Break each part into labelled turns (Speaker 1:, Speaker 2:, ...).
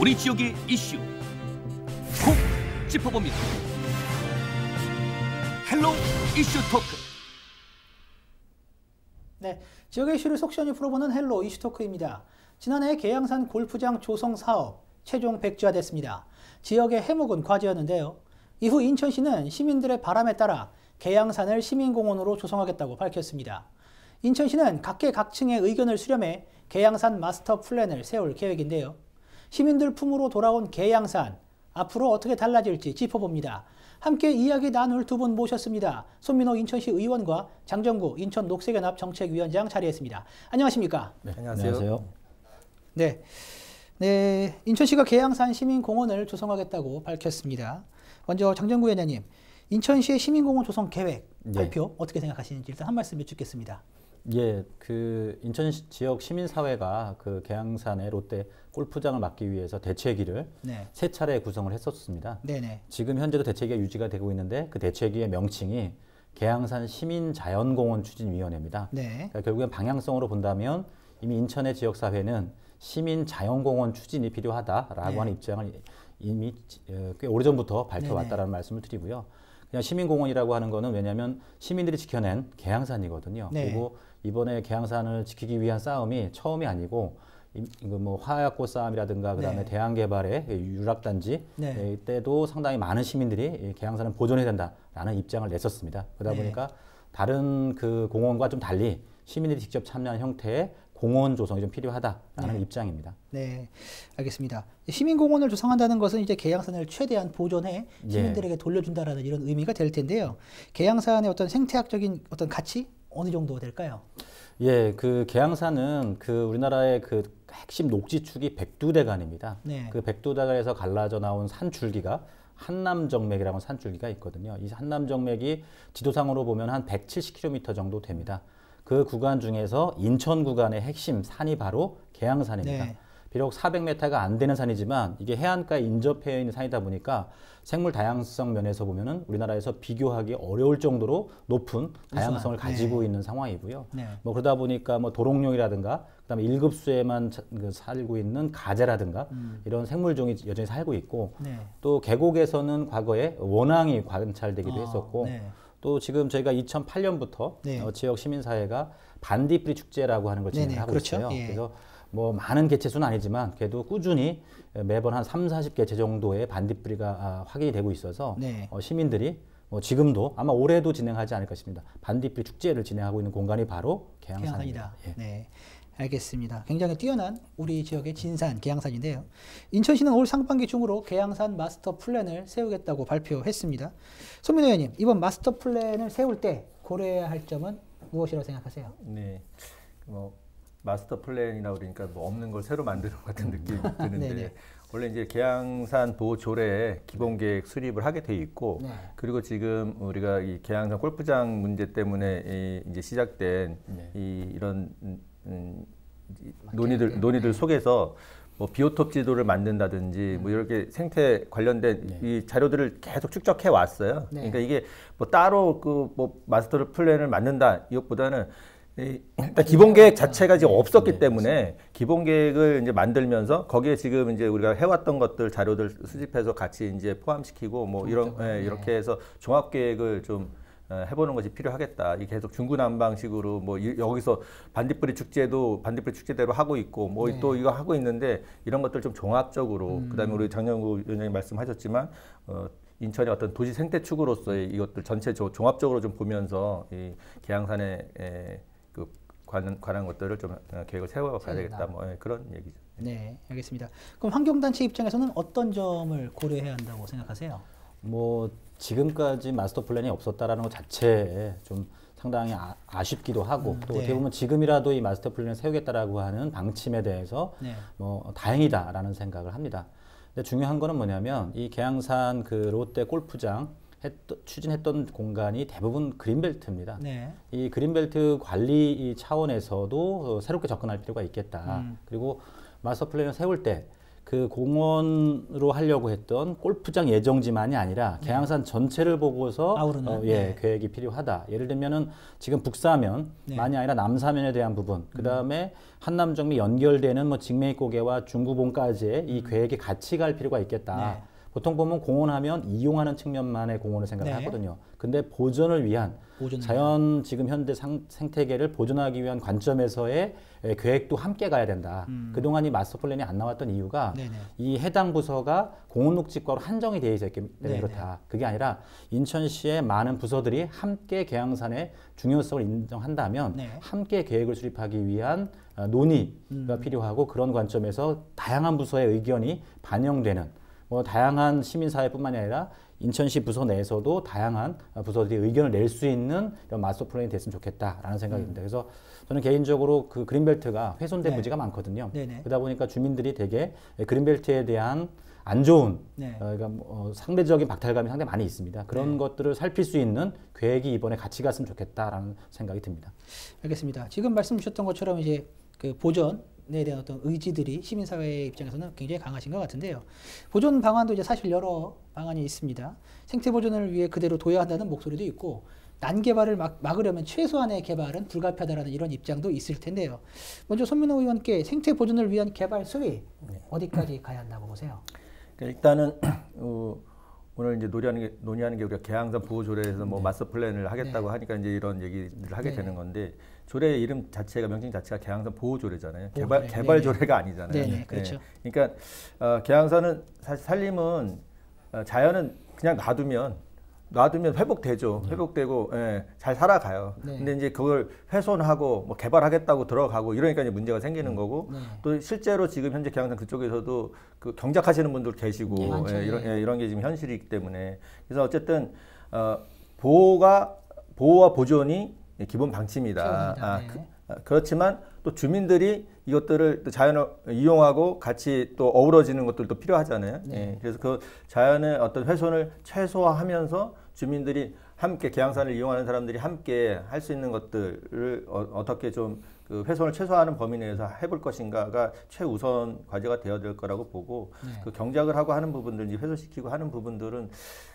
Speaker 1: 우리 지역의 이슈 콕 짚어봅니다. 헬로 이슈 토크.
Speaker 2: 네, 지역의 이슈를 속 시원히 풀어보는 헬로 이슈 토크입니다. 지난해 계양산 골프장 조성 사업 최종 백지화됐습니다. 지역의 해묵은 과제였는데요. 이후 인천시는 시민들의 바람에 따라 계양산을 시민공원으로 조성하겠다고 밝혔습니다. 인천시는 각계각층의 의견을 수렴해 계양산 마스터 플랜을 세울 계획인데요. 시민들 품으로 돌아온 계양산, 앞으로 어떻게 달라질지 짚어봅니다. 함께 이야기 나눌 두 분 모셨습니다. 손민호 인천시 의원과 장정구 인천 녹색연합 정책위원장 자리했습니다. 안녕하십니까?
Speaker 3: 네, 안녕하세요.
Speaker 2: 네, 인천시가 계양산 시민공원을 조성하겠다고 밝혔습니다. 먼저 장정구 위원장님, 인천시의 시민공원 조성 계획 발표 어떻게 생각하시는지 일단 한 말씀 여쭙겠습니다.
Speaker 3: 예, 그 인천 지역 시민사회가 그 계양산의 롯데 골프장을 막기 위해서 대책위를 세 차례 구성을 했었습니다. 지금 현재도 대책위가 유지가 되고 있는데 그 대책위의 명칭이 계양산 시민자연공원 추진위원회입니다. 그러니까 결국엔 방향성으로 본다면 이미 인천의 지역사회는 시민자연공원 추진이 필요하다라고 하는 입장을 이미 꽤 오래전부터 밝혀왔다라는 말씀을 드리고요. 그냥 시민공원이라고 하는 거는 왜냐하면 시민들이 지켜낸 계양산이거든요. 그리고 이번에 계양산을 지키기 위한 싸움이 처음이 아니고 뭐 화약고 싸움이라든가 그다음에 대안개발의 유락단지 이때도 상당히 많은 시민들이 계양산을 보존해야 된다라는 입장을 냈었습니다. 그러다 보니까 다른 그 공원과 좀 달리 시민들이 직접 참여한 형태의 공원 조성이 좀 필요하다라는 입장입니다. 네,
Speaker 2: 알겠습니다. 시민공원을 조성한다는 것은 이제 계양산을 최대한 보존해 시민들에게 돌려준다라는 이런 의미가 될 텐데요. 계양산의 어떤 생태학적인 어떤 가치 어느 정도 될까요?
Speaker 3: 예, 그 계양산은 그 우리나라의 그 핵심 녹지축이 백두대간입니다. 그 백두대간에서 갈라져 나온 산줄기가 한남정맥이라고 하는 산줄기가 있거든요. 이 한남정맥이 지도상으로 보면 한 170km 정도 됩니다. 그 구간 중에서 인천 구간의 핵심 산이 바로 계양산입니다. 비록 400m가 안 되는 산이지만 이게 해안가에 인접해 있는 산이다 보니까 생물 다양성 면에서 보면은 우리나라에서 비교하기 어려울 정도로 높은 다양성을 가지고 있는 상황이고요. 뭐 그러다 보니까 뭐 도롱뇽이라든가 그다음에 1급수에만 살고 있는 가재라든가 이런 생물종이 여전히 살고 있고 또 계곡에서는 과거에 원앙이 관찰되기도 했었고 또 지금 저희가 2008년부터 지역 시민사회가 반딧불이 축제라고 하는 걸 진행하고 있어요. 그래서 뭐 많은 개체수는 아니지만 그래도 꾸준히 매번 한 30-40개체 정도의 반딧불이가 확인이 되고 있어서 시민들이 지금도 아마 올해도 진행하지 않을까 싶습니다. 반딧불이 축제를 진행하고 있는 공간이 바로 계양산입니다.
Speaker 2: 네, 알겠습니다. 굉장히 뛰어난 우리 지역의 진산 계양산인데요. 인천시는 올 상반기 중으로 계양산 마스터 플랜을 세우겠다고 발표했습니다. 손민호 의원님, 이번 마스터 플랜을 세울 때 고려해야 할 점은 무엇이라고 생각하세요?
Speaker 4: 네, 마스터 플랜이라고 그러니까 뭐 없는 걸 새로 만드는 것 같은 느낌이 드는데 원래 이제 계양산 보호 조례에 기본 계획 수립을 하게 돼 있고 그리고 지금 우리가 이 계양산 골프장 문제 때문에 이제 시작된 이런 논의들 속에서 뭐 비오톱 지도를 만든다든지 뭐 이렇게 생태 관련된 이 자료들을 계속 축적해 왔어요. 그러니까 이게 뭐 따로 그 뭐 마스터 플랜을 만든다 이것보다는 일단 기본 계획 자체가 지금 없었기 때문에 기본 계획을 이제 만들면서 거기에 지금 이제 우리가 해왔던 것들 자료들 수집해서 같이 이제 포함시키고 뭐 이렇게 해서 종합 계획을 좀 해보는 것이 필요하겠다. 이게 계속 중구난방식으로 뭐 여기서 반딧불이 축제대로 하고 있고 뭐 또 이거 하고 있는데 이런 것들 좀 종합적으로 그다음에 우리 장영구 위원장님 말씀하셨지만 인천의 어떤 도시 생태축으로서의 이것들 전체 종합적으로 좀 보면서 이 계양산의 그 관한 것들을 좀 계획을 세워가야 되겠다. 뭐 그런 얘기죠.
Speaker 2: 네, 알겠습니다. 그럼 환경단체 입장에서는 어떤 점을 고려해야 한다고 생각하세요?
Speaker 3: 뭐 지금까지 마스터 플랜이 없었다라는 것 자체에 좀 상당히 아쉽기도 하고 또 어떻게 보면 지금이라도 이 마스터 플랜을 세우겠다라고 하는 방침에 대해서 뭐 다행이다라는 생각을 합니다. 근데 중요한 거는 뭐냐면 이 계양산 그 롯데 골프장 추진했던 공간이 대부분 그린벨트입니다. 이 그린벨트 관리 차원에서도 새롭게 접근할 필요가 있겠다. 그리고 마스터 플랜을 세울 때 그 공원으로 하려고 했던 골프장 예정지만이 아니라 계양산 전체를 보고서 계획이 필요하다. 예를 들면은 지금 북사면만이 아니라 남사면에 대한 부분, 그 다음에 한남정미 연결되는 뭐 직매고개와 중구봉까지의 이 계획이 같이 갈 필요가 있겠다. 보통 보면 공원하면 이용하는 측면만의 공원을 생각을 하거든요. 근데 보존을 위한 자연 지금 현대 생태계를 보존하기 위한 관점에서의 계획도 함께 가야 된다. 그동안 이 마스터 플랜이 안 나왔던 이유가 이 해당 부서가 공원녹지과로 한정이 되어 있었기 때문에 그렇다. 그게 아니라 인천시의 많은 부서들이 함께 계양산의 중요성을 인정한다면 함께 계획을 수립하기 위한 논의가 필요하고, 그런 관점에서 다양한 부서의 의견이 반영되는 뭐 다양한 시민사회뿐만이 아니라 인천시 부서 내에서도 다양한 부서들이 의견을 낼 수 있는 이런 마스터 플랜이 됐으면 좋겠다라는 생각이 듭니다. 그래서 저는 개인적으로 그 그린벨트가 훼손된 부지가 많거든요. 그러다 보니까 주민들이 되게 그린벨트에 대한 안 좋은 그러니까 상대적인 박탈감이 상당히 많이 있습니다. 그런 것들을 살필 수 있는 계획이 이번에 같이 갔으면 좋겠다라는 생각이 듭니다.
Speaker 2: 알겠습니다. 지금 말씀 주셨던 것처럼 이제 그 보전에 대한 어떤 의지들이 시민사회 입장에서는 굉장히 강하신 것 같은데요. 보존 방안도 이제 사실 여러 방안이 있습니다. 생태 보존을 위해 그대로 둬야 한다는 목소리도 있고, 난개발을 막으려면 최소한의 개발은 불가피하다라는 이런 입장도 있을 텐데요. 먼저 손민호 의원께 생태 보존을 위한 개발 수위 어디까지 가야 한다고 보세요?
Speaker 4: 일단은 오늘 이제 논의하는 게 우리가 계양산 보호조례에서 뭐 마스터 플랜을 하겠다고 하니까 이제 이런 얘기를 하게 되는 건데, 조례 이름 자체가, 명칭 자체가 계양산 보호조례잖아요. 개발 조례가 아니잖아요.
Speaker 2: 그렇죠.
Speaker 4: 그러니까 계양산은 사실 산림은 자연은 그냥 놔두면 회복되죠. 회복되고 잘 살아가요. 근데 이제 그걸 훼손하고 뭐 개발하겠다고 들어가고 이러니까 이제 문제가 생기는 거고, 또 실제로 지금 현재 계양산 그쪽에서도 그 경작하시는 분들 계시고 이런 게 지금 현실이기 때문에, 그래서 어쨌든 보호와 보존이 기본 방침이다. 그렇지만 또 주민들이 이것들을 또 자연을 이용하고 같이 또 어우러지는 것들도 필요하잖아요. 그래서 그 자연의 어떤 훼손을 최소화하면서 주민들이 함께, 계양산을 이용하는 사람들이 함께 할 수 있는 것들을 어떻게 좀 그 훼손을 최소화하는 범위 내에서 해볼 것인가가 최우선 과제가 되어야 될 거라고 보고, 그 경작을 하고 하는 부분들, 훼손시키고 하는 부분들은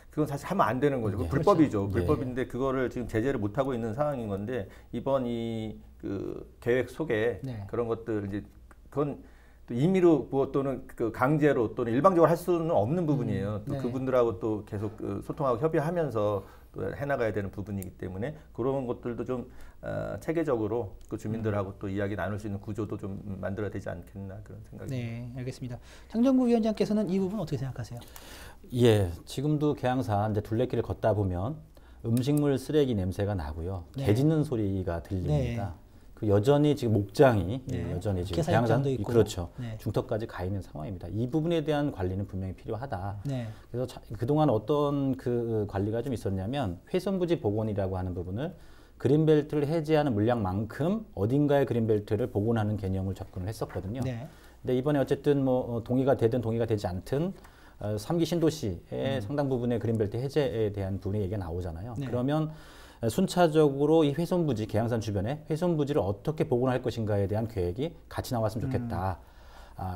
Speaker 4: 그건 사실 하면 안 되는 거죠. 불법이죠. 불법인데 그거를 지금 제재를 못 하고 있는 상황인 건데, 이번 그 계획 속에 그런 것들 이제 그건 또 임의로 뭐 또는 그 강제로 또는 일방적으로 할 수는 없는 부분이에요. 또 그분들하고 또 계속 소통하고 협의하면서 또 해나가야 되는 부분이기 때문에, 그런 것들도 좀 체계적으로 그 주민들하고 또 이야기 나눌 수 있는 구조도 좀 만들어야 되지 않겠나, 그런 생각입니다.
Speaker 2: 네, 알겠습니다. 장정구 위원장께서는 이 부분 어떻게 생각하세요?
Speaker 3: 예, 지금도 계양산 이제 둘레길을 걷다 보면 음식물 쓰레기 냄새가 나고요. 개 짖는 소리가 들립니다. 그 여전히 지금 목장이 여전히 지금 계양산
Speaker 2: 있고.
Speaker 3: 그렇죠. 중턱까지 가 있는 상황입니다. 이 부분에 대한 관리는 분명히 필요하다. 그래서 그동안 어떤 그 관리가 좀 있었냐면, 훼손부지 복원이라고 하는 부분을 그린벨트를 해제하는 물량만큼 어딘가에 그린벨트를 복원하는 개념을 접근을 했었거든요. 근데 이번에 어쨌든 뭐 동의가 되든 동의가 되지 않든 3기 신도시의 상당 부분의 그린벨트 해제에 대한 부분이 얘기가 나오잖아요. 그러면 순차적으로 이 훼손부지, 계양산 주변에 훼손부지를 어떻게 복원할 것인가에 대한 계획이 같이 나왔으면 좋겠다.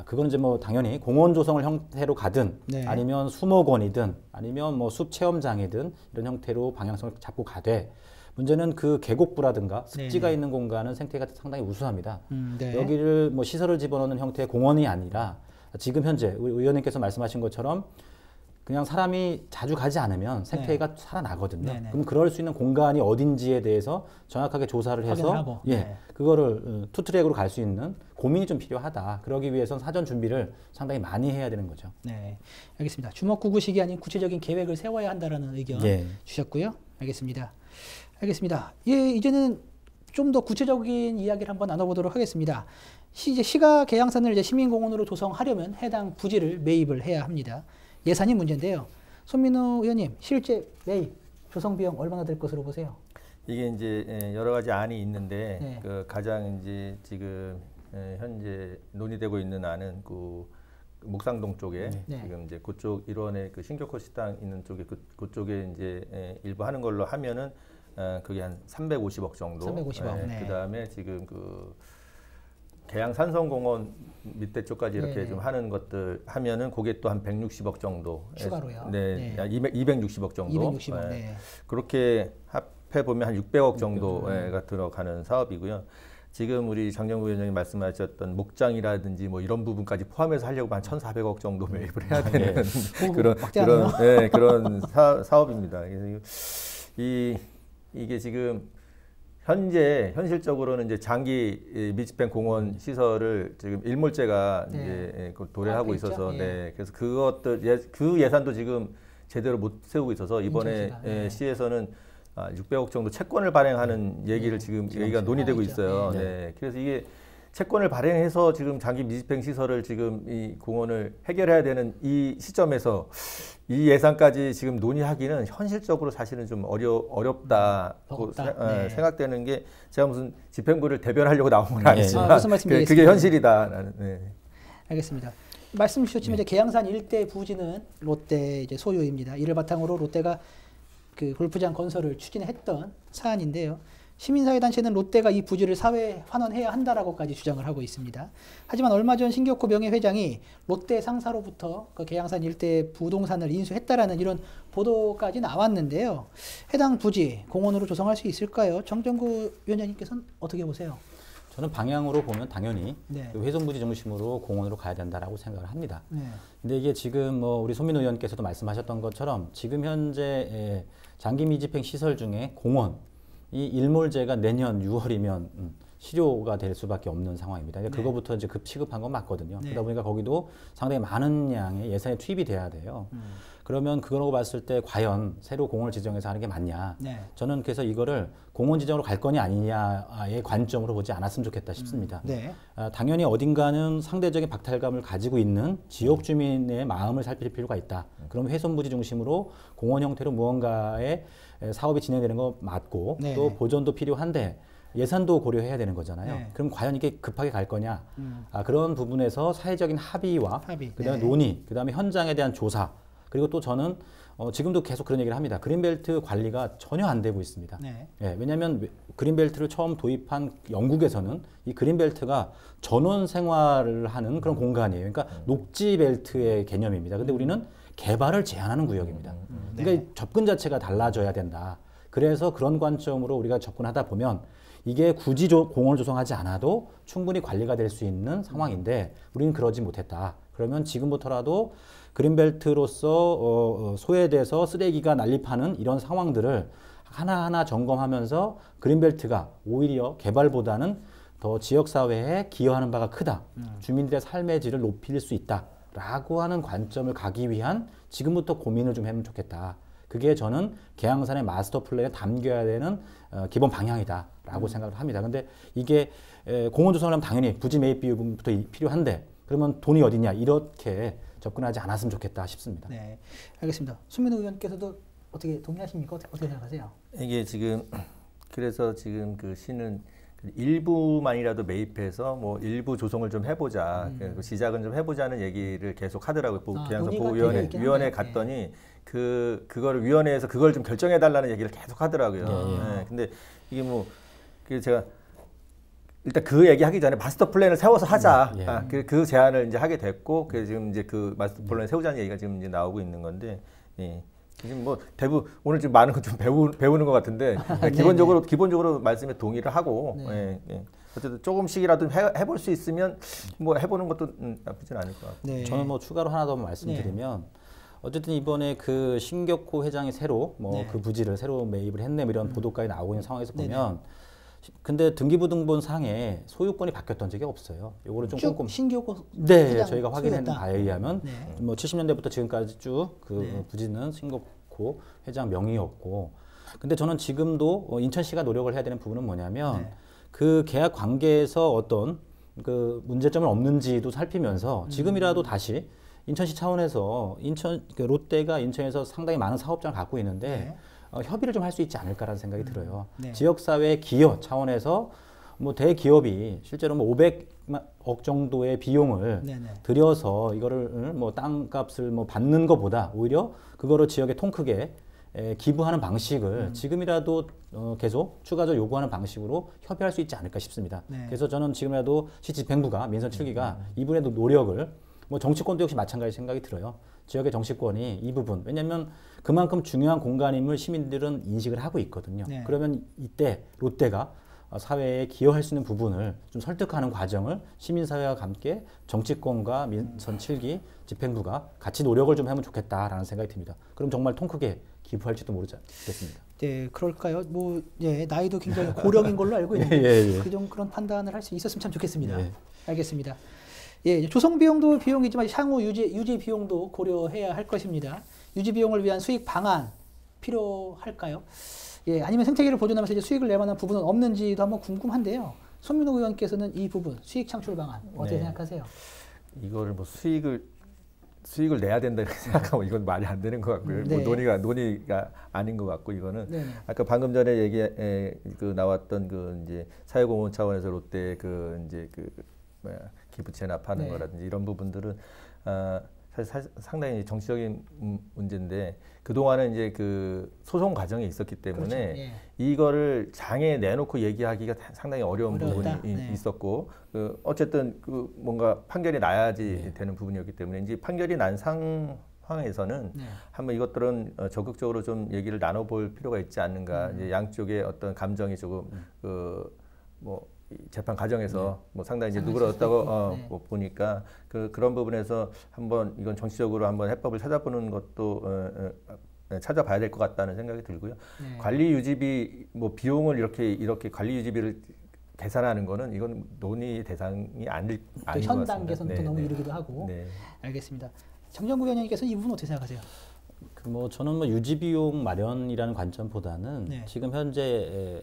Speaker 3: 그거는 이제 뭐 당연히 공원 조성을 형태로 가든 아니면 수목원이든 아니면 뭐 숲 체험장이든 이런 형태로 방향성을 잡고 가되, 문제는 그 계곡부라든가 습지가 있는 공간은 생태가 상당히 우수합니다. 여기를 뭐 시설을 집어넣는 형태의 공원이 아니라, 지금 현재 의원님께서 말씀하신 것처럼 그냥 사람이 자주 가지 않으면 생태계가 살아나거든요. 그럼 그럴 수 있는 공간이 어딘지에 대해서 정확하게 조사를 해서 그거를 투트랙으로 갈 수 있는 고민이 좀 필요하다. 그러기 위해서는 사전 준비를 상당히 많이 해야 되는 거죠.
Speaker 2: 네, 알겠습니다. 주먹구구식이 아닌 구체적인 계획을 세워야 한다라는 의견 주셨고요. 알겠습니다. 예, 이제는 좀 더 구체적인 이야기를 한번 나눠보도록 하겠습니다. 이제 시가 계양산을 이제 시민공원으로 조성하려면 해당 부지를 매입을 해야 합니다. 예산이 문제인데요. 손민호 의원님, 실제 매입 조성 비용 얼마나 될 것으로 보세요?
Speaker 4: 이게 이제 여러 가지 안이 있는데 그 가장 이제 지금 현재 논의되고 있는 안은 그 목상동 쪽에 지금 이제 그쪽 일원의 그 신격호 식당 있는 쪽에 그쪽에 이제 일부 하는 걸로 하면은 그게 한 350억 정도.
Speaker 2: 350억.
Speaker 4: 그다음에 지금 그 계양 산성공원 밑에 쪽까지 이렇게
Speaker 2: 네네.
Speaker 4: 좀 하는 것들 하면은 그게 또 한 160억 정도.
Speaker 2: 추가로요.
Speaker 4: 네,
Speaker 2: 네.
Speaker 4: 260억 정도.
Speaker 2: 260억.
Speaker 4: 네.
Speaker 2: 네.
Speaker 4: 그렇게 합해 보면 한 600억 정도가 들어가는 사업이고요. 지금 우리 장정구 위원장님 말씀하셨던 목장이라든지 뭐 이런 부분까지 포함해서 하려고 한 1,400억 정도 매입을 해야 되는 그런 사업입니다. 그래서 이게 지금 현실적으로는 이제 장기 밀집된 공원 시설을 지금 일몰제가 이제 도래하고 있어서 그래서 그 예산도 지금 제대로 못 세우고 있어서 이번에 시에서는 600억 정도 채권을 발행하는 얘기를 지금 얘기가 논의되고 있어요. 그래서 이게 채권을 발행해서 지금 장기 밀집행 시설을 지금 이 공원을 해결해야 되는 이 시점에서 이 예산까지 지금 논의하기는 현실적으로 사실은 좀 어렵다고 생각되는 게 제가 무슨 집행부를 대변하려고 나온 건 아니지만
Speaker 2: 무슨 말씀이시겠습니까?
Speaker 4: 그게 현실이다라는.
Speaker 2: 알겠습니다. 말씀 주셨지만 이제 계양산 일대 부지는 롯데 이제 소유입니다. 이를 바탕으로 롯데가 그 골프장 건설을 추진했던 사안인데요. 시민사회단체는 롯데가 이 부지를 사회에 환원해야 한다라고까지 주장을 하고 있습니다. 하지만 얼마 전 신격호 명예회장이 롯데 상사로부터 그 계양산 일대 부동산을 인수했다라는 이런 보도까지 나왔는데요. 해당 부지 공원으로 조성할 수 있을까요? 정정구 위원장님께서는 어떻게 보세요?
Speaker 3: 저는 방향으로 보면 당연히
Speaker 2: 네.
Speaker 3: 훼손부지 중심으로 공원으로 가야 된다라고 생각을 합니다.
Speaker 2: 네.
Speaker 3: 근데 이게 지금 뭐 우리 소민 의원께서도 말씀하셨던 것처럼 지금 현재 장기 미집행 시설 중에 공원 이 일몰제가 내년 6월이면 실효가 될 수밖에 없는 상황입니다. 그러니까 그거부터 이제 취급한 건 맞거든요. 그러다 보니까 거기도 상당히 많은 양의 예산이 투입이 돼야 돼요. 그러면 그거라고 봤을 때 과연 새로 공원을 지정해서 하는 게 맞냐? 저는 그래서 이거를 공원 지정으로 갈 거냐 아니냐의 관점으로 보지 않았으면 좋겠다 싶습니다. 당연히 어딘가는 상대적인 박탈감을 가지고 있는 지역 주민의 마음을 살필 필요가 있다. 그럼 훼손부지 중심으로 공원 형태로 무언가의 사업이 진행되는 거 맞고 또 보존도 필요한데 예산도 고려해야 되는 거잖아요. 그럼 과연 이게 급하게 갈 거냐? 그런 부분에서 사회적인 합의와 그다음에 논의, 그다음에 현장에 대한 조사 그리고 또 저는 지금도 계속 그런 얘기를 합니다. 그린벨트 관리가 전혀 안 되고 있습니다. 왜냐하면 그린벨트를 처음 도입한 영국에서는 이 그린벨트가 전원 생활을 하는 그런 공간이에요. 그러니까 녹지벨트의 개념입니다. 근데 우리는 개발을 제한하는 구역입니다. 그러니까 접근 자체가 달라져야 된다. 그래서 그런 관점으로 우리가 접근하다 보면 이게 굳이 공원을 조성하지 않아도 충분히 관리가 될 수 있는 상황인데 우리는 그러지 못했다. 그러면 지금부터라도 그린벨트로서 소외돼서 쓰레기가 난립하는 이런 상황들을 하나하나 점검하면서 그린벨트가 오히려 개발보다는 더 지역사회에 기여하는 바가 크다. 주민들의 삶의 질을 높일 수 있다. 라고 하는 관점을 가기 위한 지금부터 고민을 좀 하면 좋겠다. 그게 저는 계양산의 마스터 플랜에 담겨야 되는 기본 방향이다라고 생각을 합니다. 근데 이게 공원 조성을 하면 당연히 부지 매입 비용부터 필요한데 그러면 돈이 어디냐 이렇게 접근하지 않았으면 좋겠다 싶습니다.
Speaker 2: 네, 알겠습니다. 수민 의원께서도 어떻게 동의하십니까? 어떻게 생각하세요?
Speaker 4: 이게 지금 그래서 지금 그 시는 일부만이라도 매입해서 뭐 일부 조성을 좀 해보자, 시작은 좀 해보자는 얘기를 계속 하더라고요. 계양산 보호위원회 갔더니 그거를 위원회에서 그걸 좀 결정해달라는 얘기를 계속 하더라고요. 근데 이게 뭐 제가 일단 그 얘기하기 전에 마스터 플랜을 세워서 하자. 그 제안을 이제 하게 됐고, 그래서 지금 이제 그 마스터 플랜을 세우자는 얘기가 지금 이제 나오고 있는 건데, 지금 뭐 대부분 오늘 좀 많은 거 좀 배우는 것 같은데 기본적으로 말씀에 동의를 하고 어쨌든 조금씩이라도 해볼 수 있으면 뭐 해보는 것도 나쁘진 않을 것 같아요.
Speaker 3: 저는 뭐 추가로 하나 더 말씀드리면 어쨌든 이번에 그 신격호 회장이 새로 뭐 그 부지를 새로 매입을 했네 이런 보도까지 나오고 있는 상황에서 보면 근데 등기부등본상에 소유권이 바뀌었던 적이 없어요. 요거를 좀 꼼꼼히
Speaker 2: 신격호
Speaker 3: 저희가 확인한 바에 의하면 뭐 70년대부터 지금까지 쭉 그 부지는 신격호 회장 명의였고, 근데 저는 지금도 인천시가 노력을 해야 되는 부분은 뭐냐면 그 계약 관계에서 어떤 그 문제점은 없는지도 살피면서 지금이라도 다시 인천시 차원에서 롯데가 인천에서 상당히 많은 사업장을 갖고 있는데 협의를 좀 할 수 있지 않을까라는 생각이 들어요. 지역사회 기여 차원에서 뭐 대기업이 실제로 뭐 500억 정도의 비용을 들여서 이거를 뭐 땅값을 뭐 받는 것보다 오히려 그거를 지역에 통 크게 기부하는 방식을 지금이라도 계속 추가적으로 요구하는 방식으로 협의할 수 있지 않을까 싶습니다.
Speaker 2: 네.
Speaker 3: 그래서 저는 지금이라도 시집행부가 민선 7기가 이분의 노력을 뭐 정치권도 역시 마찬가지 생각이 들어요. 지역의 정치권이 이 부분 왜냐하면 그만큼 중요한 공간임을 시민들은 인식을 하고 있거든요.
Speaker 2: 네.
Speaker 3: 그러면 이때 롯데가 사회에 기여할 수 있는 부분을 좀 설득하는 과정을 시민사회와 함께 정치권과 민선 7기 집행부가 같이 노력을 좀 하면 좋겠다라는 생각이 듭니다. 그럼 정말 통 크게 기부할지도 모르겠습니다.
Speaker 2: 네, 그럴까요? 뭐, 예, 나이도 굉장히 고령인 걸로 알고 있는데
Speaker 3: 예.
Speaker 2: 그런 판단을 할 수 있었으면 참 좋겠습니다.
Speaker 3: 예.
Speaker 2: 알겠습니다. 예, 조성 비용도 비용이지만 향후 유지 비용도 고려해야 할 것입니다. 유지 비용을 위한 수익 방안 필요할까요? 예, 아니면 생태계를 보존하면서 이제 수익을 낼 만한 부분은 없는지도 한번 궁금한데요. 손민호 의원께서는 이 부분 수익 창출 방안 어떻게 생각하세요?
Speaker 4: 이거를 뭐 수익을 내야 된다 이렇게 생각하면 이건 말이 안 되는 것 같고요.
Speaker 2: 네.
Speaker 4: 뭐 논의가 아닌 것 같고 이거는
Speaker 2: 네네.
Speaker 4: 아까 방금 전에 그 나왔던 그 이제 사회공헌 차원에서 롯데 그 이제 기부 체납하는
Speaker 2: 네.
Speaker 4: 거라든지 이런 부분들은 사실 상당히 정치적인 문제인데 그 동안은 이제 그 소송 과정이 있었기 때문에
Speaker 2: 그렇죠. 예.
Speaker 4: 이거를 장에 내놓고 얘기하기가 상당히 어려운
Speaker 2: 어려웠다.
Speaker 4: 부분이
Speaker 2: 네.
Speaker 4: 있었고 어쨌든 그 뭔가 판결이 나야지 되는 부분이었기 때문에 이제 판결이 난 상황에서는
Speaker 2: 네.
Speaker 4: 한번 이것들은 적극적으로 좀 얘기를 나눠볼 필요가 있지 않는가. 이제 양쪽의 어떤 감정이 조금 뭐 재판 과정에서 뭐 상당히 이제 누그러졌다고
Speaker 2: 네.
Speaker 4: 뭐 보니까 그런 부분에서 한번 이건 정치적으로 한번 해법을 찾아보는 것도 찾아봐야 될 것 같다는 생각이 들고요.
Speaker 2: 네.
Speaker 4: 관리 유지비 뭐 비용을 이렇게 관리 유지비를 계산하는 거는 이건 논의 대상이 아닌 것 같습니다.
Speaker 2: 현 단계에서는 또 너무 이르기도 하고.
Speaker 4: 네.
Speaker 2: 알겠습니다. 정정구 위원님께서는 이 부분 어떻게 생각하세요?
Speaker 3: 뭐 저는 뭐 유지비용 마련이라는 관점보다는
Speaker 2: 네.
Speaker 3: 지금 현재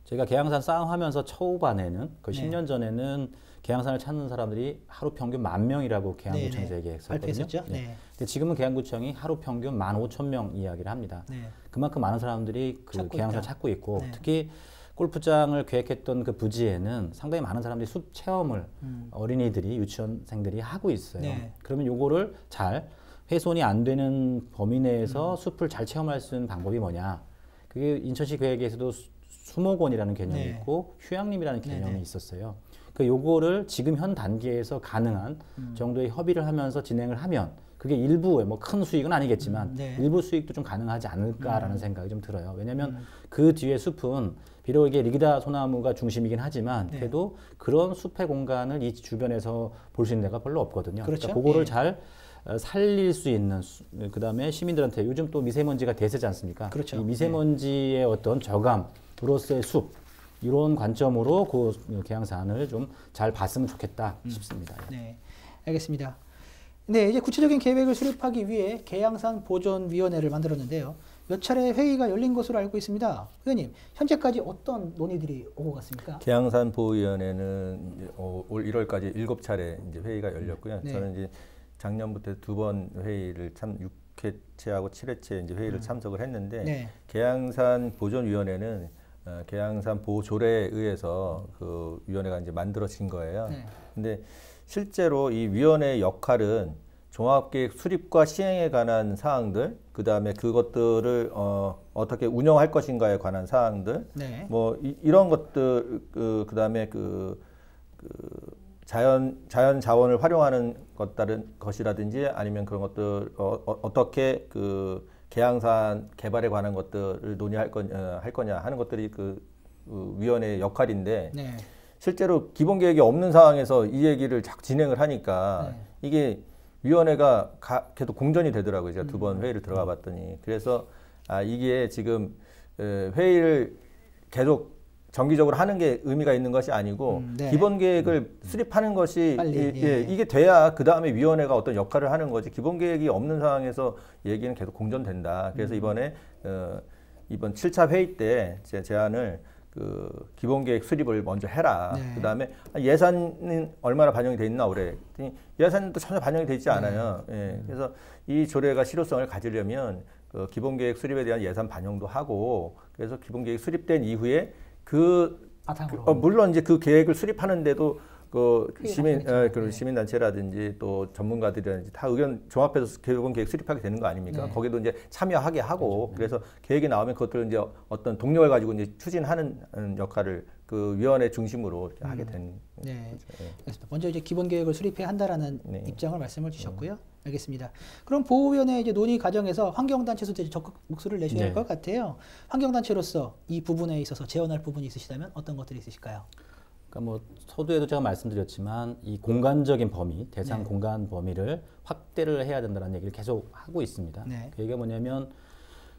Speaker 3: 제가 계양산 싸움하면서 초반에는 그
Speaker 2: 네.
Speaker 3: 10년 전에는 계양산을 찾는 사람들이 하루 평균 10,000명이라고 계양구청에서
Speaker 2: 네.
Speaker 3: 얘기했었거든요.
Speaker 2: 발표했었죠.
Speaker 3: 네.
Speaker 2: 네.
Speaker 3: 근데 지금은 계양구청이 하루 평균 15,000명 이야기를 합니다.
Speaker 2: 네.
Speaker 3: 그만큼 많은 사람들이 그
Speaker 2: 찾고
Speaker 3: 계양산을
Speaker 2: 있다.
Speaker 3: 찾고 있고
Speaker 2: 네.
Speaker 3: 특히 골프장을 계획했던 그 부지에는 상당히 많은 사람들이 숲 체험을 어린이들이 유치원생들이 하고 있어요.
Speaker 2: 네.
Speaker 3: 그러면 요거를 잘 훼손이 안 되는 범위 내에서 숲을 잘 체험할 수 있는 방법이 뭐냐? 그게 인천시 계획에서도 수목원이라는 개념이
Speaker 2: 네.
Speaker 3: 있고 휴양림이라는 개념이
Speaker 2: 네네.
Speaker 3: 있었어요. 그 요거를 지금 현 단계에서 가능한 정도의 협의를 하면서 진행을 하면 그게 일부의 뭐 큰 수익은 아니겠지만
Speaker 2: 네.
Speaker 3: 일부 수익도 좀 가능하지 않을까라는 생각이 좀 들어요. 왜냐하면 그 뒤에 숲은 비록 이게 리기다 소나무가 중심이긴 하지만
Speaker 2: 네.
Speaker 3: 그래도 그런 숲의 공간을 이 주변에서 볼 수 있는 데가 별로 없거든요.
Speaker 2: 그렇죠.
Speaker 3: 그러니까 그거를
Speaker 2: 예.
Speaker 3: 잘 살릴 수 있는 그다음에 시민들한테 요즘 또 미세먼지가 대세지 않습니까?
Speaker 2: 그렇죠.
Speaker 3: 이 미세먼지의 어떤 저감으로서의 숲 이런 관점으로 그 계양산을 좀 잘 봤으면 좋겠다 싶습니다.
Speaker 2: 네, 알겠습니다. 네, 이제 구체적인 계획을 수립하기 위해 계양산 보존위원회를 만들었는데요. 몇 차례 회의가 열린 것으로 알고 있습니다. 의원님, 현재까지 어떤 논의들이 오고 갔습니까?
Speaker 4: 계양산 보호위원회는 이제 올 1월까지 7차례 이제 회의가 열렸고요.
Speaker 2: 네.
Speaker 4: 저는 이제 작년부터 2번 회의를 6회째하고 7회째 이제 회의를 참석을 했는데
Speaker 2: 네.
Speaker 4: 계양산 보존위원회는 계양산 보호조례에 의해서 그 위원회가 이제 만들어진 거예요.
Speaker 2: 네.
Speaker 4: 근데 실제로 이 위원회의 역할은 종합계획 수립과 시행에 관한 사항들, 그 다음에 그것들을 어떻게 운영할 것인가에 관한 사항들,
Speaker 2: 네.
Speaker 4: 뭐 이런 것들, 그 다음에 자연 자원을 활용하는 것이라든지 아니면 그런 것들 어떻게 그 계양산 개발에 관한 것들을 논의할 거냐 하는 것들이 그 위원회의 역할인데
Speaker 2: 네.
Speaker 4: 실제로 기본 계획이 없는 상황에서 이 얘기를 자꾸 진행을 하니까
Speaker 2: 네.
Speaker 4: 이게 위원회가 계속 공전이 되더라고요. 제가 2번 회의를 들어가 봤더니. 그래서 이게 지금 회의를 계속 정기적으로 하는 게 의미가 있는 것이 아니고
Speaker 2: 네.
Speaker 4: 기본 계획을 수립하는 것이
Speaker 2: 빨리, 예.
Speaker 4: 이게 돼야 그 다음에 위원회가 어떤 역할을 하는 거지. 기본 계획이 없는 상황에서 얘기는 계속 공전된다. 그래서 이번에 이번 7차 회의 때 제 제안을 그 기본 계획 수립을 먼저 해라.
Speaker 2: 네.
Speaker 4: 그 다음에 예산은 얼마나 반영이 돼 있나 올해. 예산도 전혀 반영이 돼 있지 않아요. 예. 그래서 이 조례가 실효성을 가지려면 그 기본 계획 수립에 대한 예산 반영도 하고 그래서 기본 계획 수립된 이후에
Speaker 2: 바탕으로.
Speaker 4: 물론 이제 그 계획을 수립하는데도 그 시민단체라든지 또 전문가들이라든지 다 의견 종합해서 기본계획 수립하게 되는 거 아닙니까? 거기도 이제 참여하게 하고 그래서 계획이 나오면 그것들을 이제 어떤 동력을 가지고 이제 추진하는 역할을 그 위원회 중심으로 이렇게 하게 된.
Speaker 2: 네. 알겠습니다. 먼저 이제 기본 계획을 수립해야 한다라는 입장을 말씀을 주셨고요. 알겠습니다. 그럼 보호위원회 이제 논의 과정에서 환경단체에서도 이제 적극 목소리를 내셔야 할 것 같아요. 환경단체로서 이 부분에 있어서 제언할 부분이 있으시다면 어떤 것들이 있으실까요?
Speaker 3: 그러니까 뭐 서두에도 제가 말씀드렸지만 이 공간적인 범위, 대상 공간 범위를 확대를 해야 된다는 얘기를 계속 하고 있습니다. 그게 뭐냐면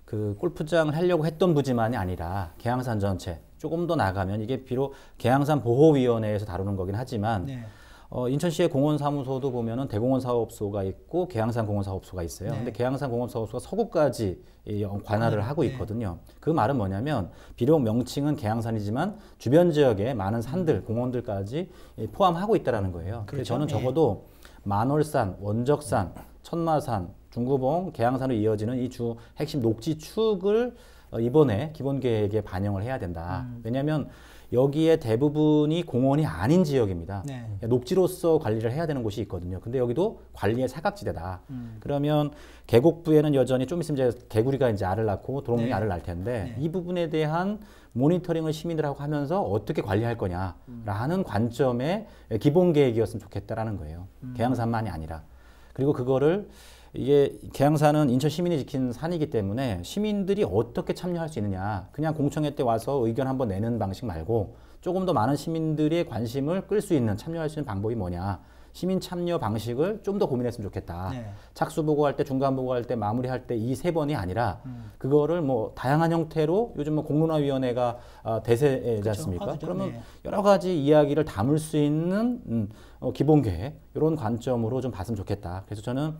Speaker 3: 그 골프장을 하려고 했던 부지만이 아니라 계양산 전체 조금 더 나가면 이게 비록 계양산 보호위원회에서 다루는 거긴 하지만 인천시의 공원사무소도 보면은 대공원 사업소가 있고 계양산 공원 사업소가 있어요. 근데 계양산 공원 사업소가 서구까지 관할을 하고 있거든요. 그 말은 뭐냐면 비록 명칭은 계양산이지만 주변 지역에 많은 산들, 공원들까지 포함하고 있다라는 거예요. 그래서 저는 적어도 만월산, 원적산, 천마산, 중구봉, 계양산으로 이어지는 이 주 핵심 녹지축을 이번에 기본계획에 반영을 해야 된다. 왜냐하면 여기에 대부분이 공원이 아닌 지역입니다. 녹지로서 관리를 해야 되는 곳이 있거든요. 근데 여기도 관리의 사각지대다. 그러면 계곡부에는 여전히 좀 있으면 이제 개구리가 이제 알을 낳고 도롱뇽이 알을 낳을 텐데 이 부분에 대한 모니터링을 시민들하고 하면서 어떻게 관리할 거냐라는 관점의 기본계획이었으면 좋겠다라는 거예요. 계양산만이 아니라. 그리고 그거를 이게 계양산은 인천 시민이 지킨 산이기 때문에 시민들이 어떻게 참여할 수 있느냐. 그냥 공청회 때 와서 의견 한번 내는 방식 말고 조금 더 많은 시민들의 관심을 끌 수 있는, 참여할 수 있는 방법이 뭐냐. 시민 참여 방식을 좀 더 고민했으면 좋겠다. 착수 보고할 때, 중간 보고할 때, 마무리할 때 이 3번이 아니라 그거를 뭐 다양한 형태로 요즘 뭐 공론화위원회가 대세지 않습니까? 그러면 여러 가지 이야기를 담을 수 있는 기본계획 이런 관점으로 좀 봤으면 좋겠다. 그래서 저는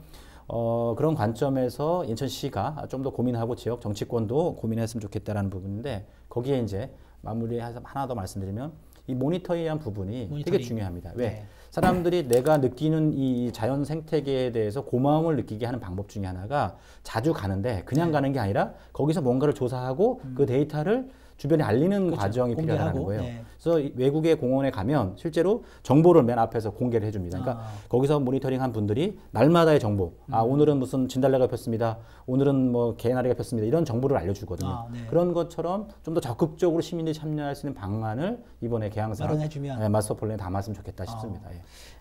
Speaker 3: 그런 관점에서 인천시가 좀 더 고민하고 지역 정치권도 고민했으면 좋겠다라는 부분인데 거기에 이제 마무리해서 하나 더 말씀드리면 이 모니터링한 부분이 되게 중요합니다. 왜? 사람들이 내가 느끼는 이 자연 생태계에 대해서 고마움을 느끼게 하는 방법 중에 하나가 자주 가는데 그냥 가는 게 아니라 거기서 뭔가를 조사하고 그 데이터를 주변에 알리는 과정이 필요하다는 거예요. 그래서 외국의 공원에 가면 실제로 정보를 맨 앞에서 공개를 해줍니다. 그러니까 거기서 모니터링한 분들이 날마다의 정보, 오늘은 무슨 진달래가 폈습니다. 오늘은 뭐 개나리가 폈습니다. 이런 정보를 알려주거든요. 그런 것처럼 좀 더 적극적으로 시민들이 참여할 수 있는 방안을 이번에 계양산 마련해주면 마스터 플랜에 담았으면 좋겠다 싶습니다.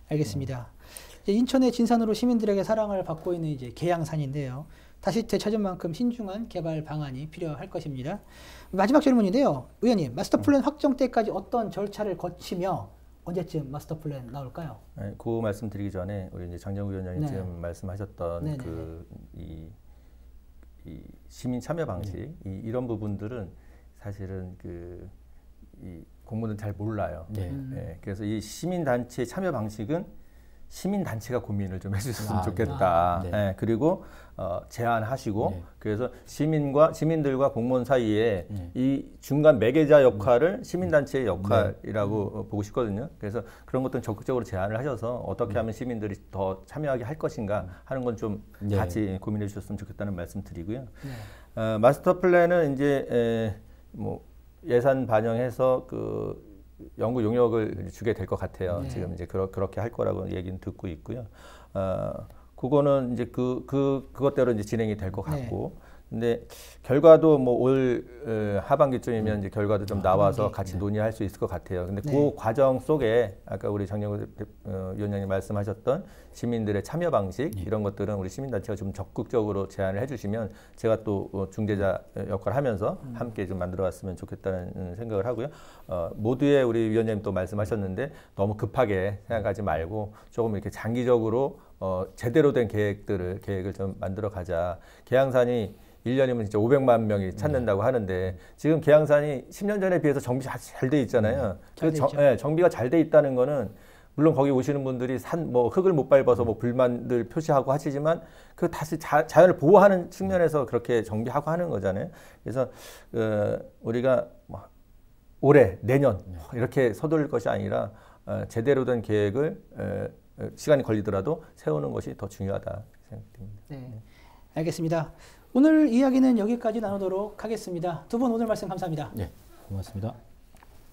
Speaker 2: 알겠습니다. 이제 인천의 진산으로 시민들에게 사랑을 받고 있는 이제 계양산인데요. 다시 되찾은 만큼 신중한 개발 방안이 필요할 것입니다. 마지막 질문인데요. 의원님, 마스터 플랜 확정 때까지 어떤 절차를 거치며 언제쯤 마스터 플랜 나올까요?
Speaker 4: 네, 그 말씀 드리기 전에 우리 이제 장정우 위원장님 지금 말씀하셨던 이 시민 참여 방식 이런 부분들은 사실은 이 공무원은 잘 몰라요. 그래서 이 시민 단체 참여 방식은 시민 단체가 고민을 좀 해주셨으면 좋겠다. 그리고 제안하시고 그래서 시민들과 공무원 사이에 이 중간 매개자 역할을 시민 단체의 역할이라고 보고 싶거든요. 그래서 그런 것들은 적극적으로 제안을 하셔서 어떻게 하면 시민들이 더 참여하게 할 것인가 하는 건 좀 같이 고민해 주셨으면 좋겠다는 말씀 드리고요. 마스터 플랜은 이제 뭐 예산 반영해서 그 연구 용역을 주게 될 것 같아요. 지금 이제 그렇게 할 거라고 얘기는 듣고 있고요. 그거는 이제 그것대로 이제 진행이 될 것 같고. 근데 결과도 뭐 올 하반기쯤이면 이제 결과도 좀 나와서 같이 논의할 수 있을 것 같아요. 근데 그 과정 속에 아까 우리 장영우 위원장님 말씀하셨던 시민들의 참여 방식 이런 것들은 우리 시민단체가 좀 적극적으로 제안을 해주시면 제가 또 중재자 역할을 하면서 함께 좀 만들어갔으면 좋겠다는 생각을 하고요. 모두의 우리 위원장님 또 말씀하셨는데 너무 급하게 생각하지 말고 조금 이렇게 장기적으로 제대로 된 계획을 좀 만들어 가자. 계양산이 1년이면 진짜 500만 명이 찾는다고 하는데 지금 계양산이 10년 전에 비해서 정비 잘 돼 있잖아요. 정비가 잘 돼 있다는 거는 물론 거기 오시는 분들이 뭐 흙을 못 밟아서 뭐 불만들 표시하고 하시지만 그 다시 자연을 보호하는 측면에서 그렇게 정비하고 하는 거잖아요. 그래서 우리가 뭐 올해 내년 이렇게 서둘릴 것이 아니라 제대로 된 계획을 시간이 걸리더라도 세우는 것이 더 중요하다 생각됩니다.
Speaker 2: 네, 알겠습니다. 오늘 이야기는 여기까지 나누도록 하겠습니다. 두 분 오늘 말씀 감사합니다.
Speaker 3: 네, 고맙습니다.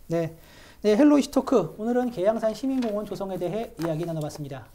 Speaker 2: 네, 네, 헬로 이슈토크 오늘은 계양산 시민공원 조성에 대해 이야기 나눠봤습니다.